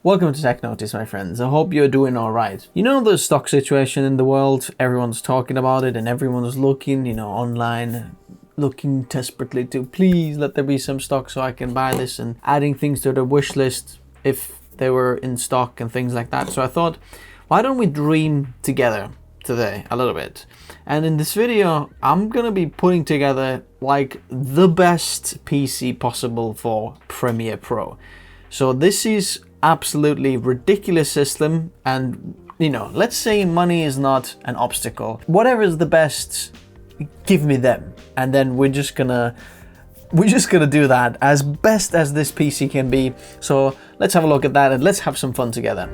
Welcome to Tech Notice, my friends. I hope you're doing all right. You know the stock situation in the world, everyone's talking about it and everyone's looking, online, looking desperately to please let there be some stock so I can buy this and adding things to their wish list if they were in stock and things like that. So I thought, why don't we dream together today a little bit? And in this video, I'm gonna be putting together like the best PC possible for Premiere Pro. So this is absolutely ridiculous system, and let's say money is not an obstacle. Whatever is the best, give me them, and then we're just gonna do that as best as this PC can be. So let's have a look at that and let's have some fun together.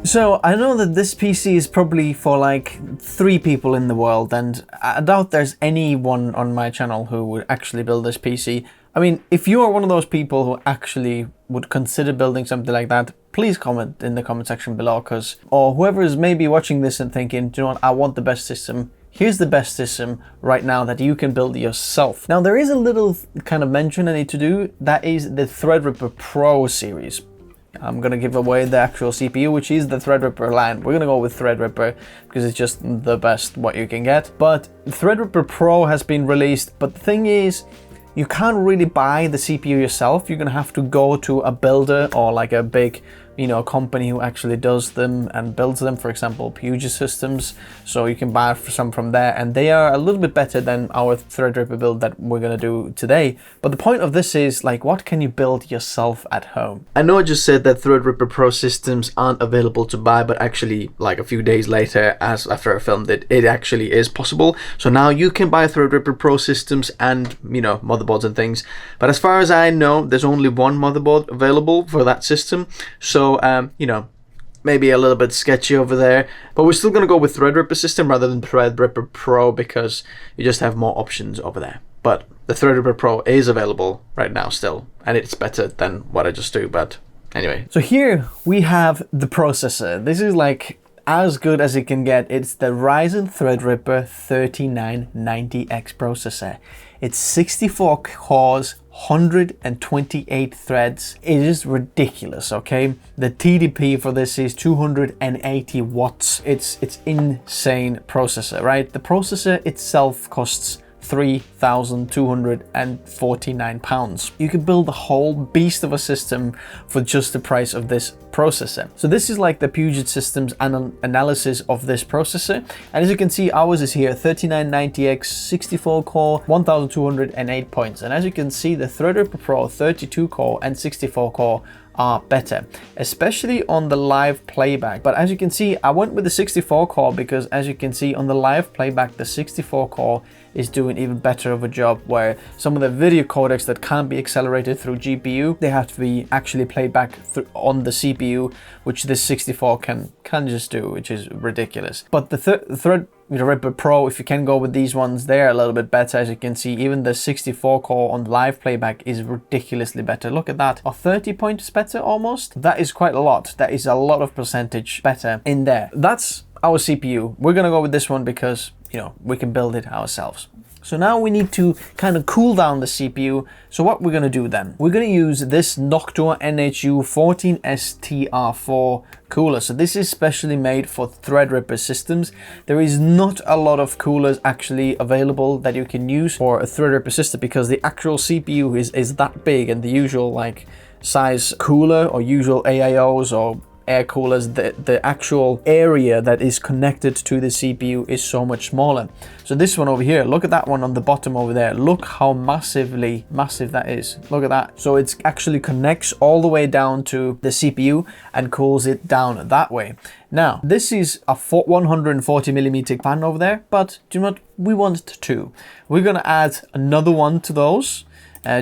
So I know that this PC is probably for like 3 people in the world, and I doubt there's anyone on my channel who would actually build this PC. I mean, if you are one of those people who actually would consider building something like that, please comment in the comment section below, or whoever is maybe watching this and thinking, do you know what, I want the best system. Here's the best system right now that you can build yourself. Now there is a little kind of mention I need to do, that is the Threadripper Pro series. I'm gonna give away the actual CPU, which is the Threadripper line. We're gonna go with Threadripper because it's just the best what you can get. But Threadripper Pro has been released, but the thing is, you can't really buy the CPU yourself. You're gonna have to go to a builder or like a big company who actually does them and builds them, for example Puget Systems. So you can buy some from there, and they are a little bit better than our Threadripper build that we're gonna do today. But the point of this is, like, what can you build yourself at home? I know I just said that Threadripper Pro systems aren't available to buy, but actually like a few days later, after I filmed it, it actually is possible. So now you can buy Threadripper Pro systems and motherboards and things, but as far as I know, there's only one motherboard available for that system. So maybe a little bit sketchy over there, but we're still going to go with Threadripper system rather than Threadripper Pro because you just have more options over there. But the Threadripper Pro is available right now still, and it's better than what I just do. But anyway, so here we have the processor. This is like as good as it can get. It's the Ryzen Threadripper 3990X processor. It's 64 cores, 128 threads. It is ridiculous, okay? The TDP for this is 280 watts. It's insane processor, right? The processor itself costs £3,249. You can build a whole beast of a system for just the price of this processor. So this is like the Puget Systems analysis of this processor, and as you can see, ours is here 3990X 64 core 1208 points, and as you can see, the Threadripper Pro 32 core and 64 core are better, especially on the live playback. But as you can see, I went with the 64 core because as you can see on the live playback, the 64 core is doing even better of a job, where some of the video codecs that can't be accelerated through GPU, they have to be actually played back on the CPU, which this 64 can just do, which is ridiculous. But the Threadripper Pro, if you can go with these ones, they're a little bit better. As you can see, even the 64 core on live playback is ridiculously better. Look at that, or 30 points better almost. That is quite a lot. That is a lot of percentage better in there. That's our CPU. We're gonna go with this one because we can build it ourselves. So now we need to kind of cool down the CPU. So what we're going to do then, we're going to use this Noctua NHU 14STR4 cooler. So this is specially made for Threadripper systems. There is not a lot of coolers actually available that you can use for a Threadripper system because the actual CPU is that big, and the usual like size cooler or usual AIOs or air coolers, the actual area that is connected to the CPU is so much smaller. So this one over here, look at that one on the bottom over there. Look how massive that is. Look at that. So it actually connects all the way down to the CPU and cools it down that way. Now, this is a 140mm fan over there, but do you know what? We want 2. We're gonna add another one to those,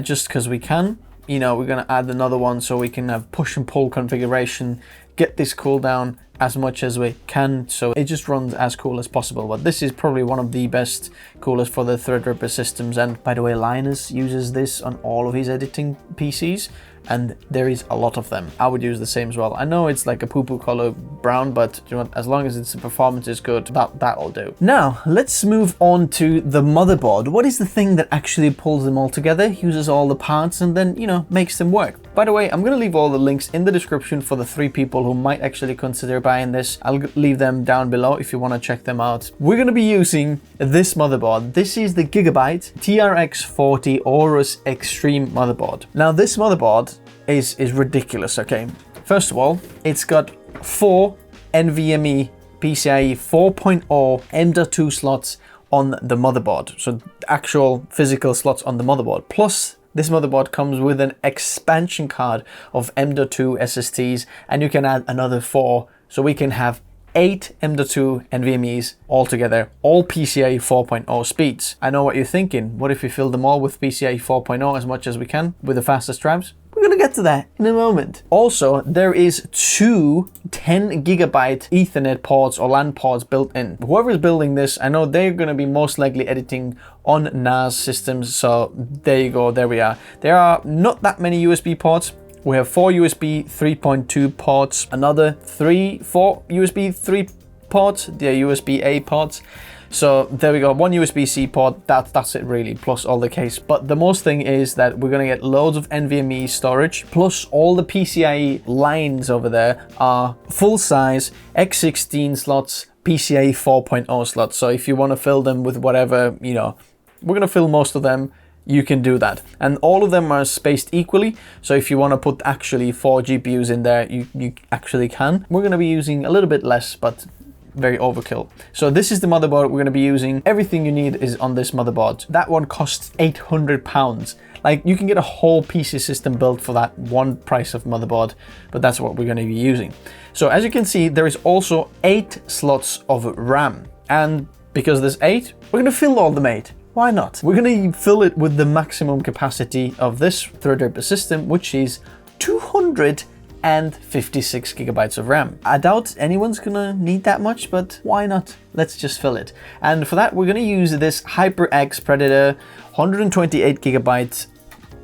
just because we can. We're gonna add another one so we can have push and pull configuration, get this cool down, as much as we can, so it just runs as cool as possible. But this is probably one of the best coolest for the Threadripper systems. And by the way, Linus uses this on all of his editing PCs, and there is a lot of them. I would use the same as well. I know it's like a poo-poo color brown, but you know what, as long as the performance is good, that'll do. Now let's move on to the motherboard. What is the thing that actually pulls them all together, uses all the parts, and then, you know, makes them work? By the way, I'm gonna leave all the links in the description for the 3 people who might actually consider buying this. I'll leave them down below if you want to check them out. We're gonna be using this motherboard. This is the Gigabyte TRX 40 Aorus Extreme motherboard. Now this motherboard is ridiculous, okay? First of all, it's got 4 NVMe PCIe 4.0 M.2 slots on the motherboard. So actual physical slots on the motherboard. Plus, this motherboard comes with an expansion card of M.2 SSDs, and you can add another 4. So we can have 8 M.2 NVMe's altogether, all PCIe 4.0 speeds. I know what you're thinking. What if we fill them all with PCIe 4.0 as much as we can with the fastest drives? We're gonna get to that in a moment. Also, there is 2 10 gigabyte Ethernet ports or LAN ports built in. Whoever's building this, I know they're gonna be most likely editing on NAS systems. So there you go, there we are. There are not that many USB ports. We have 4 USB 3.2 ports, another 4 USB 3 ports, they're USB-A ports. So there we go, 1 USB-C port, that's it really, plus all the case. But the most thing is that we're gonna get loads of NVMe storage, plus all the PCIe lines over there are full-size X16 slots, PCIe 4.0 slots. So if you wanna fill them with whatever, you know, we're gonna fill most of them, you can do that. And all of them are spaced equally. So if you wanna put actually 4 GPUs in there, you actually can. We're gonna be using a little bit less, but very overkill. So this is the motherboard we're going to be using. Everything you need is on this motherboard. That one costs £800. Like, you can get a whole PC system built for that one price of motherboard, but that's what we're going to be using. So as you can see, there is also 8 slots of RAM, and because there's 8, we're going to fill all the 8. Why not? We're going to fill it with the maximum capacity of this Threadripper system, which is 256 gigabytes of RAM. I doubt anyone's gonna need that much, but why not? Let's just fill it. And for that, we're gonna use this HyperX Predator 128 gigabytes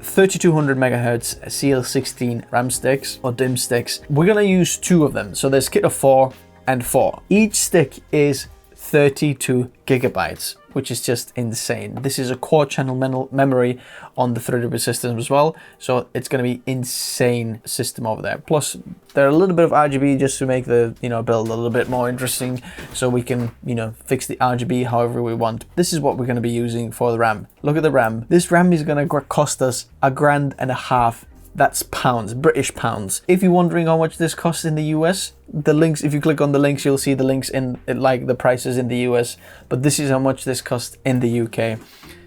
3200 megahertz CL16 RAM sticks or DIMM sticks. We're gonna use 2 of them. So there's kit of 4 and 4. Each stick is 32 gigabytes, which is just insane. This is a core channel memory on the Threadripper system as well, so it's going to be insane system over there. Plus, there are a little bit of RGB just to make the, you know, build a little bit more interesting, so we can, you know, fix the RGB however we want. This is what we're going to be using for the RAM. Look at the RAM. This RAM is going to cost us $1,500. That's pounds, British pounds. If you're wondering how much this costs in the US, the links, if you click on the links, you'll see the links in like the prices in the US, but this is how much this costs in the UK.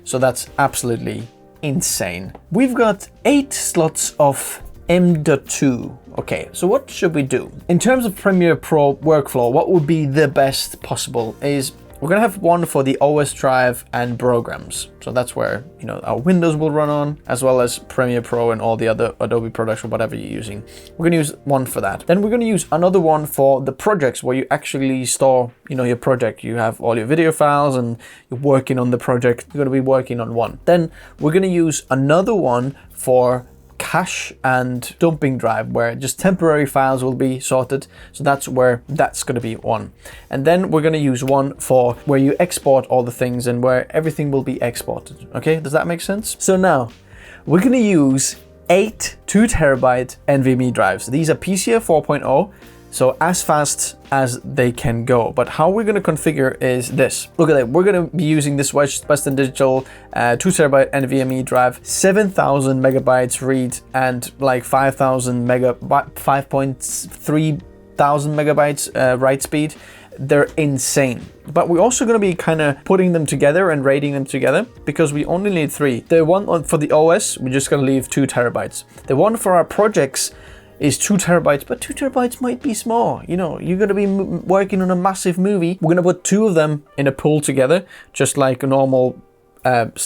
So that's absolutely insane. We've got 8 slots of M.2. Okay, so what should we do? In terms of Premiere Pro workflow, what would be the best possible is we're gonna have one for the OS drive and programs. So that's where, you know, our Windows will run on, as well as Premiere Pro and all the other Adobe products or whatever you're using. We're gonna use one for that. Then we're gonna use another one for the projects where you actually store, you know, your project. You have all your video files and you're working on the project. You're gonna be working on one. Then we're gonna use another one for cache and dumping drive, where just temporary files will be sorted. So that's where that's going to be one. And then we're going to use one for where you export all the things and where everything will be exported. Okay, does that make sense? So now we're going to use 8 2 terabyte NVMe drives. These are PCIe 4.0, so as fast as they can go. But how we're going to configure is this. Look at that. We're going to be using this Western Digital 2 terabyte NVMe drive, 7,000 megabytes read and like 5.3 thousand megabytes write speed. They're insane. But we're also going to be kind of putting them together and rating them together because we only need 3. The one for the OS, we're just going to leave 2 terabytes. The one for our projects is 2 terabytes, but 2 terabytes might be small. You know, you're going to be working on a massive movie. We're going to put 2 of them in a pool together, just like a normal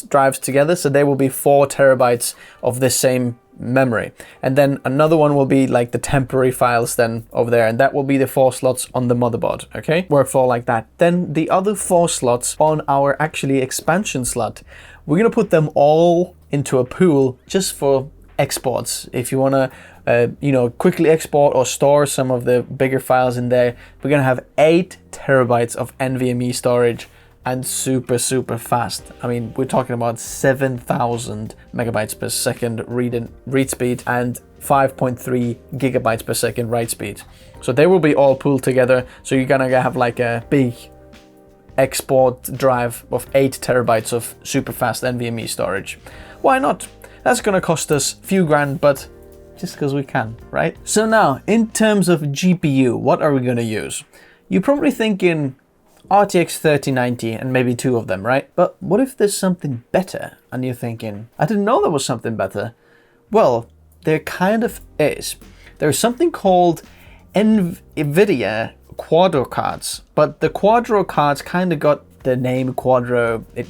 drives together, so there will be 4 terabytes of this same memory, and then another one will be like the temporary files then over there, and that will be the 4 slots on the motherboard. Okay, workflow like that. Then the other 4 slots on our actually expansion slot, we're gonna put them all into a pool just for exports. If you want to you know, quickly export or store some of the bigger files in there, we're gonna have 8 terabytes of NVMe storage, and super fast. I mean, we're talking about 7,000 megabytes per second read speed and 5.3 gigabytes per second write speed. So they will be all pooled together, so you're gonna have like a big export drive of 8 terabytes of super fast NVMe storage. Why not? That's gonna cost us a few grand, but just because we can, right? So now, in terms of GPU, what are we gonna use? You're probably thinking RTX 3090 and maybe 2 of them, right? But what if there's something better? And you're thinking, I didn't know there was something better. Well, there kind of is. There's something called NVIDIA Quadro cards, but the Quadro cards kind of got the name Quadro, it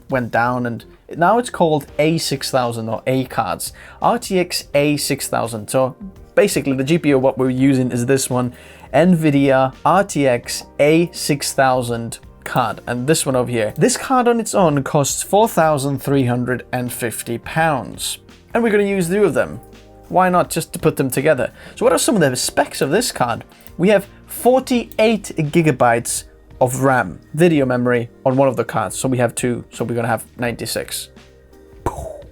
went down, and now it's called A6000 or A cards. RTX A6000. So basically the GPU what we're using is this one, NVIDIA RTX A6000 card, and this one over here. This card on its own costs £4,350, and we're going to use 2 of them. Why not, just to put them together? So what are some of the specs of this card? We have 48 gigabytes of RAM, video memory on one of the cards. So we have 2, so we're going to have 96.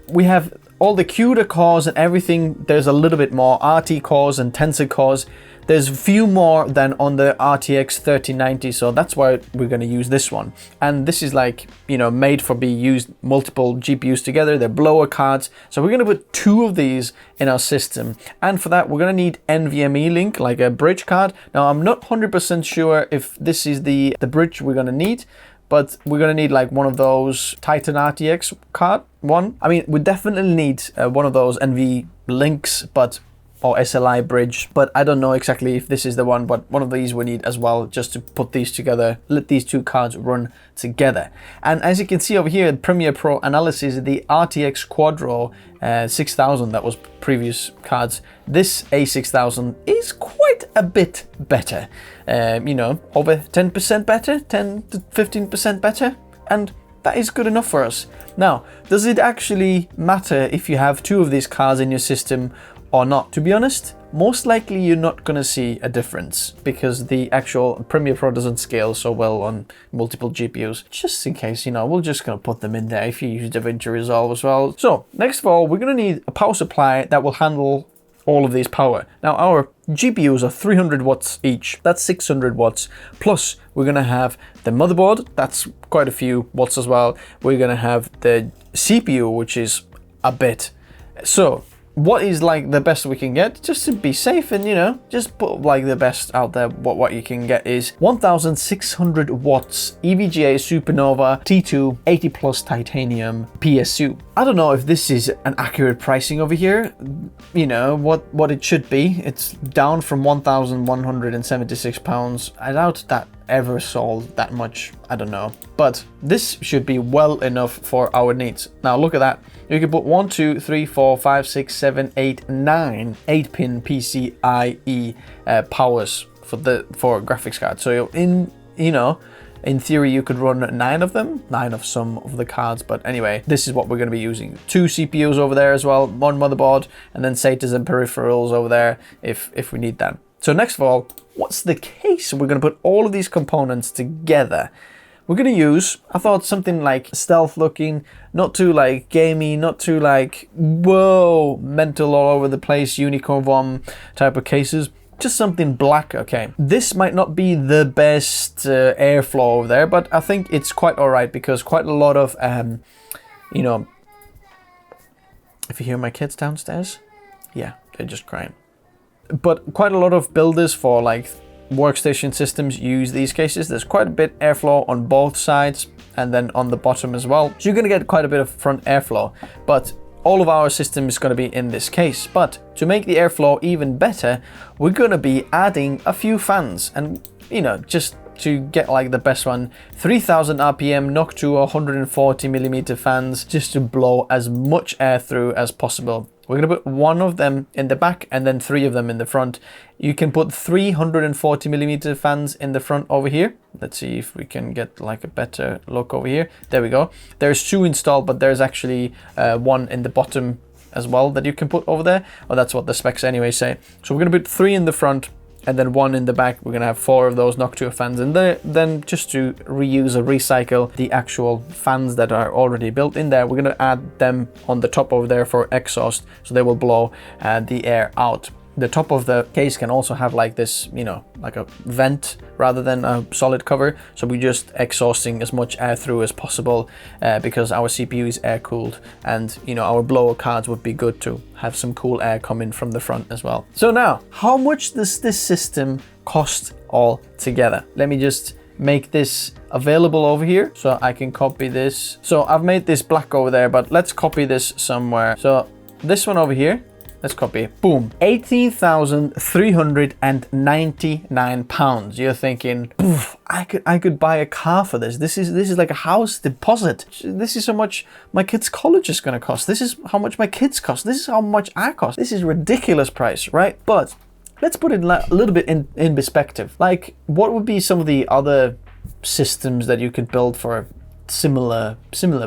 We have all the CUDA cores and everything. There's a little bit more RT cores and Tensor cores. There's a few more than on the RTX 3090, so that's why we're going to use this one. And this is like, you know, made for be used multiple GPUs together. They're blower cards, so we're going to put 2 of these in our system. And for that, we're going to need NVMe link, like a bridge card. Now, I'm not 100% sure if this is the bridge we're going to need, but we're going to need like one of those Titan RTX card one. I mean, we definitely need one of those NV links, but or SLI bridge, but I don't know exactly if this is the one, but one of these we need as well, just to put these together, let these 2 cards run together. And as you can see over here, Premiere Pro analysis, the RTX Quadro 6000, that was previous cards, this A6000 is quite a bit better, you know, over 10% better, 10 to 15% better, and that is good enough for us. Now, does it actually matter if you have 2 of these cards in your system or not? To be honest, most likely you're not going to see a difference, because the actual Premiere Pro doesn't scale so well on multiple GPUs. Just in case, you know, we're just going to put them in there if you use DaVinci Resolve as well. So next of all, we're going to need a power supply that will handle all of these power. Now, our GPUs are 300 watts each. That's 600 watts. Plus, we're going to have the motherboard. That's quite a few watts as well. We're going to have the CPU, which is a bit. So what is like the best we can get, just to be safe, and you know, just put like the best out there. What you can get is 1600 watts EVGA Supernova T2 80 plus titanium PSU. I don't know if this is an accurate pricing over here, you know, what it should be. It's down from £1,176. I doubt that ever sold that much, I don't know, but this should be well enough for our needs. Now look at that. You can put 1, 2, 3, 4, 5, 6, 7, 8, 9 8-pin PCIe powers for graphics card. So in theory you could run 9 of them, 9 of some of the cards, but anyway, this is what we're going to be using. 2 CPUs over there as well, 1 motherboard, and then SATAs and peripherals over there if we need that. So next of all, what's the case? We're going to put all of these components together. We're going to use, I thought, something like stealth looking, not too like gamey, not too like, whoa, mental all over the place, unicorn bomb type of cases. Just something black, okay. This might not be the best airflow over there, but I think it's quite all right, because quite a lot of, you know, if you hear my kids downstairs, yeah, they're just crying. But quite a lot of builders for like workstation systems use these cases. There's quite a bit airflow on both sides and then on the bottom as well. So you're going to get quite a bit of front airflow, but all of our system is going to be in this case. But to make the airflow even better, we're going to be adding a few fans, and you know, just to get like the best one. 3000 RPM Noctua 140mm fans, just to blow as much air through as possible. We're gonna put one of them in the back and then 3 of them in the front. You can put 340mm fans in the front over here. Let's see if we can get like a better look over here. There we go. There's 2 installed, but there's actually one in the bottom as well that you can put over there. Well, that's what the specs anyway say. So we're gonna put 3 in the front and then 1 in the back. We're gonna have 4 of those Noctua fans in there. Then just to reuse or recycle the actual fans that are already built in there, we're gonna add them on the top over there for exhaust, so they will blow the air out. The top of the case can also have like this, you know, like a vent rather than a solid cover. So we're just exhausting as much air through as possible because our CPU is air cooled, and you know, our blower cards would be good to have some cool air coming from the front as well. So now, how much does this system cost all together? Let me just make this available over here so I can copy this. So I've made this black over there, but let's copy this somewhere. So this one over here, let's copy it. Boom. £18,399. You're thinking, I could buy a car for this. This is like a house deposit. This is how much my kid's college is gonna cost. This is how much my kids cost. This is how much I cost. This is ridiculous price, right? But let's put it a little bit in perspective. Like, what would be some of the other systems that you could build for a similar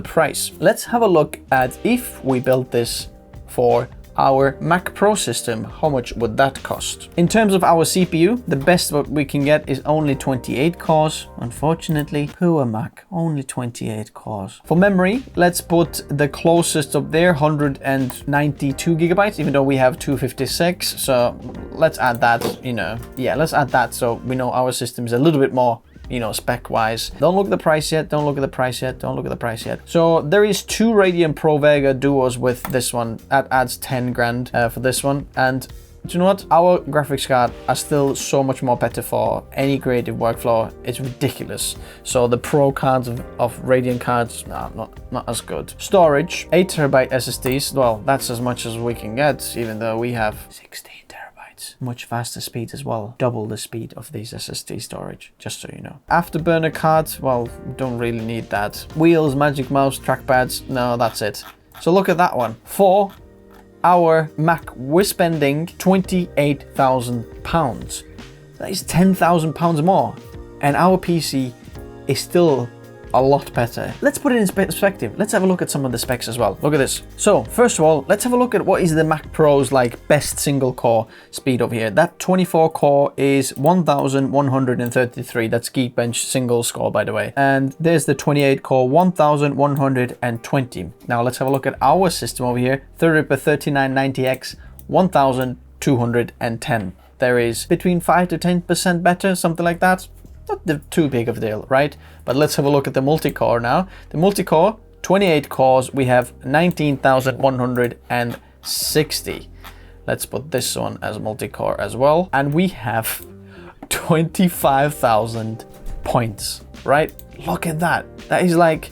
price? Let's have a look at if we built this for our Mac Pro system, how much would that cost? In terms of our CPU, the best what we can get is only 28 cores. Unfortunately, poor Mac, only 28 cores. For memory, let's put the closest up there, 192 gigabytes, even though we have 256. So let's add that, you know, yeah, let's add that so we know our system is a little bit more, you know, spec wise. Don't look at the price yet, don't look at the price yet, don't look at the price yet. So there is 2 Radeon Pro Vega Duos with this one. That adds 10 grand for this one. And do you know what? Our graphics card are still so much more better for any creative workflow. It's ridiculous. So the Pro cards of Radeon cards, no, not as good. Storage, 8TB SSDs. Well, that's as much as we can get, even though we have 16 terabytes. Much faster speed as well. Double the speed of these SSD storage, just so you know. Afterburner cards, well, don't really need that. Wheels, Magic Mouse, trackpads, no, that's it. So look at that one. For our Mac, we're spending £28,000. That is £10,000 more. And our PC is still a lot better. Let's put it in perspective. Let's have a look at some of the specs as well. Look at this. So first of all, let's have a look at what is the Mac Pro's like best single core speed over here. That 24 core is 1133. That's Geekbench single score, by the way. And there's the 28 core, 1120. Now let's have a look at our system over here. Threadripper 3990X, 1210. There is between 5 to 10% better, something like that. Not too big of a deal, right? But let's have a look at the multi-core now. The multi-core, 28 cores, we have 19,160. Let's put this one as multi-core as well. And we have 25,000 points, right? Look at that. That is like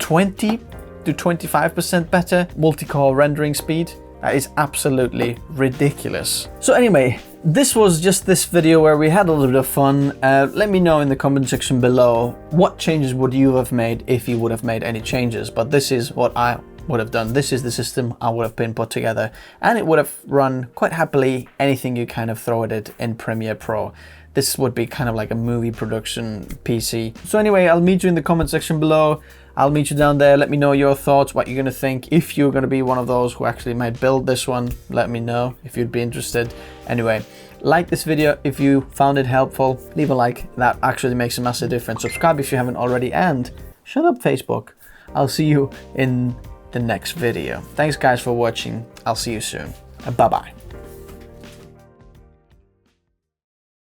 20 to 25% better multi-core rendering speed. That is absolutely ridiculous. So anyway, this was just this video where we had a little bit of fun. Let me know in the comment section below, what changes would you have made if you would have made any changes? But this is what I would have done. This is the system I would have been put together, and it would have run quite happily anything you kind of throw at it in Premiere Pro. This would be kind of like a movie production PC. So anyway, I'll meet you in the comment section below. I'll meet you down there. Let me know your thoughts, what you're gonna think. If you're gonna be one of those who actually might build this one, let me know if you'd be interested. Anyway, like this video if you found it helpful. Leave a like, that actually makes a massive difference. Subscribe if you haven't already, and shut up Facebook. I'll see you in the next video. Thanks guys for watching. I'll see you soon. Bye bye.